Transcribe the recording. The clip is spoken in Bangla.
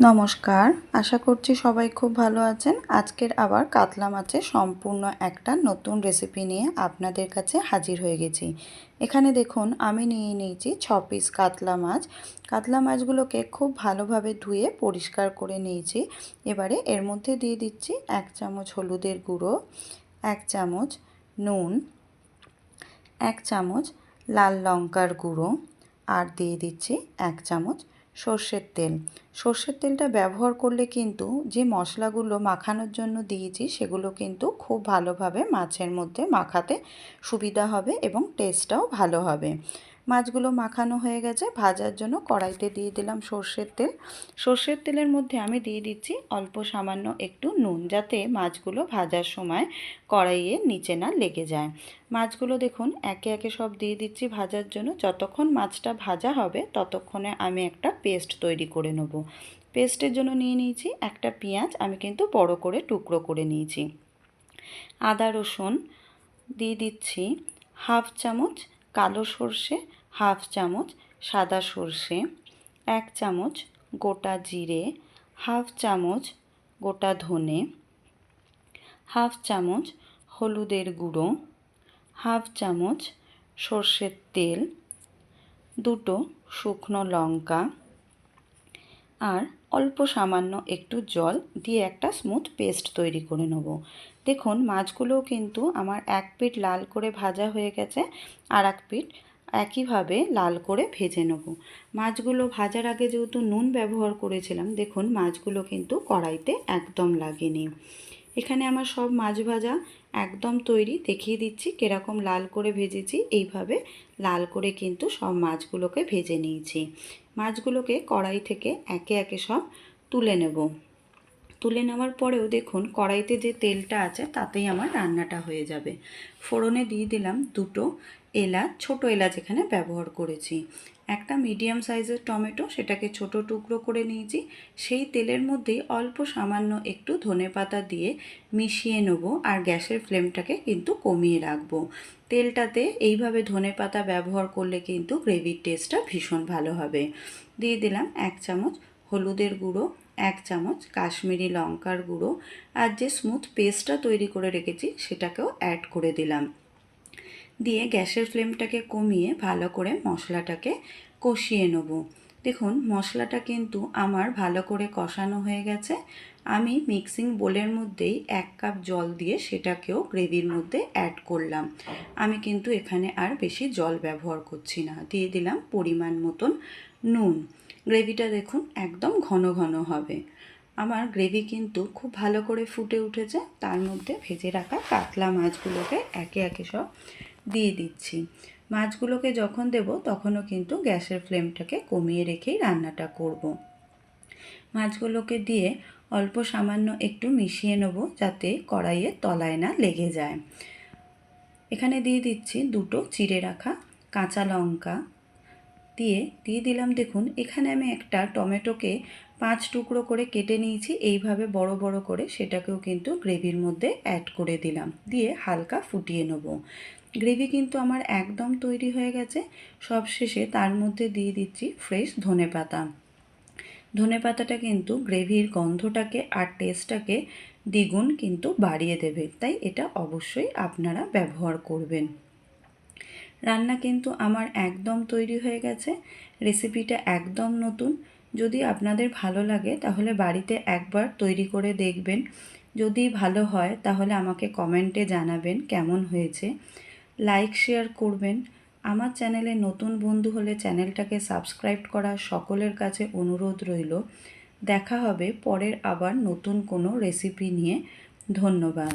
নমস্কার, আশা করছি সবাই খুব ভালো আছেন। আজকের আবার কাতলা মাছের সম্পূর্ণ একটা নতুন রেসিপি নিয়ে আপনাদের কাছে হাজির হয়ে গেছি। এখানে দেখুন আমি নিয়ে নিয়েছি 6 পিস কাতলা মাছ। কাতলা মাছগুলোকে খুব ভালোভাবে ধুয়ে পরিষ্কার করে নিয়েছি। এবারে এর মধ্যে দিয়ে দিচ্ছি 1 চামচ হলুদের গুঁড়ো, 1 চামচ নুন, 1 চামচ লাল লঙ্কার গুঁড়ো আর দিয়ে দিচ্ছি 1 চামচ সর্ষের তেল। সর্ষের তেলটা ব্যবহার করলে কিন্তু যে মশলাগুলো মাখানোর জন্য দিয়েছি সেগুলো কিন্তু খুব ভালোভাবে মাছের মধ্যে মাখাতে সুবিধা হবে এবং টেস্টটাও ভালো হবে। মাছগুলো মাখানো হয়ে গেছে। ভাজার জন্য কড়াইতে দিয়ে দিলাম সর্ষের তেল। সর্ষের তেলের মধ্যে আমি দিয়ে দিচ্ছি অল্প সামান্য একটু নুন, যাতে মাছগুলো ভাজার সময় কড়াইয়ের নিচে না লেগে যায়। মাছগুলো দেখুন একে একে সব দিয়ে দিচ্ছি ভাজার জন্য। যতক্ষণ মাছটা ভাজা হবে ততক্ষণে আমি একটা পেস্ট তৈরি করে নেব। পেস্টের জন্য নিয়ে নিয়েছি একটা পেঁয়াজ, আমি কিন্তু বড় করে টুকরো করে নিয়েছি। আদা রসুন দিয়ে দিচ্ছি হাফ চামচ কালো সর্ষে, হাফ চামচ সাদা সর্ষে, 1 চামচ গোটা জিরে, হাফ চামচ গোটা ধনে, হাফ চামচ হলুদের গুঁড়ো, হাফ চামচ সর্ষের তেল, 2টো শুকনো লঙ্কা আর অল্প সামান্য একটু জল দিয়ে একটা স্মুথ পেস্ট তৈরি করে নেব। দেখুন মাছগুলোও কিন্তু আমার এক পিঠ লাল করে ভাজা হয়ে গেছে, আর এক পিঠ একইভাবে লাল করে ভেজে নেব। মাছগুলো ভাজার আগে যেহেতু নুন ব্যবহার করেছিলাম, দেখুন মাছগুলো কিন্তু কড়াইতে একদম লাগেনি। এখানে আমার সব মাছ ভাজা একদম তৈরি। দেখিয়ে দিচ্ছি কীরকম লাল করে ভেজেছি। এইভাবে লাল করে কিন্তু সব মাছগুলোকে ভেজে নিয়েছি। মাছগুলোকে কড়াই থেকে একে একে সব তুলে নেব। তুলে নেওয়ার পরেও দেখুন কড়াইতে যে তেলটা আছে তাতেই আমার রান্নাটা হয়ে যাবে। ফোড়নে দিয়ে দিলাম 2টো এলাচ, ছোটো এলাচ এখানে ব্যবহার করেছি। একটা মিডিয়াম সাইজের টমেটো, সেটাকে ছোট টুকরো করে নিয়েছি। সেই তেলের মধ্যেই অল্প সামান্য একটু ধনেপাতা দিয়ে মিশিয়ে নেব, আর গ্যাসের ফ্লেমটাকে কিন্তু কমিয়ে রাখবো। তেলটাতে এইভাবে ধনেপাতা ব্যবহার করলে কিন্তু গ্রেভির টেস্টটা ভীষণ ভালো হবে। দিয়ে দিলাম 1 চামচ হলুদের গুঁড়ো, 1 চামচ কাশ্মীরি লঙ্কার গুঁড়ো, আর যে স্মুথ পেস্টটা তৈরি করে রেখেছি সেটাকেও অ্যাড করে দিলাম। দিয়ে গ্যাসের ফ্লেমটাকে কমিয়ে ভালো করে মশলাটাকে কষিয়ে নেব। দেখুন মশলাটা কিন্তু আমার ভালো করে কষানো হয়ে গেছে। আমি মিক্সিং বোলের মধ্যেই 1 কাপ জল দিয়ে সেটাকেও গ্রেভির মধ্যে অ্যাড করলাম। আমি কিন্তু এখানে আর বেশি জল ব্যবহার করছি না। দিয়ে দিলাম পরিমাণ মতন নুন। গ্রেভিটা দেখুন একদম ঘন ঘন হবে। আমার গ্রেভি কিন্তু খুব ভালো করে ফুটে উঠেছে। তার মধ্যে ভেজে রাখা কাতলা মাছগুলোকে একে একে সব দিয়ে দিচ্ছি। মাছগুলোকে যখন দেব তখনও কিন্তু গ্যাসের ফ্লেমটাকে কমিয়ে রেখেই রান্নাটা করব। মাছগুলোকে দিয়ে অল্প সামান্য একটু মিশিয়ে নেব, যাতে কড়াইয়ের তলায় না লেগে যায়। এখানে দিয়ে দিচ্ছি 2টো চিড়ে রাখা কাঁচা লঙ্কা, দিয়ে দিলাম। দেখুন এখানে আমি একটা টমেটোকে 5 টুকরো করে কেটে নিয়েছি, এইভাবে বড় বড় করে সেটাকেও কিন্তু গ্রেভির মধ্যে অ্যাড করে দিলাম। দিয়ে হালকা ফুটিয়ে নেব। গ্রেভি কিন্তু আমার একদম তৈরি হয়ে গেছে। সবশেষে তার মধ্যে দিয়ে দিচ্ছি ফ্রেশ ধনেপাতা। ধনেপাতাটা কিন্তু গ্রেভির গন্ধটাকে আর টেস্টটাকে দ্বিগুণ কিন্তু বাড়িয়ে দেবে, তাই এটা অবশ্যই আপনারা ব্যবহার করবেন। রান্না কিন্তু আমার একদম তৈরি হয়ে গেছে। রেসিপিটা একদম নতুন। যদি আপনাদের ভালো লাগে তাহলে বাড়িতে একবার তৈরি করে দেখবেন। যদি ভালো হয় তাহলে আমাকে কমেন্টে জানাবেন কেমন হয়েছে। লাইক শেয়ার করবেন। আমার চ্যানেলে নতুন বন্ধু হলে চ্যানেলটাকে সাবস্ক্রাইব করা সকলের কাছে অনুরোধ রইল। দেখা হবে পরের আবার নতুন কোনো রেসিপি নিয়ে। ধন্যবাদ।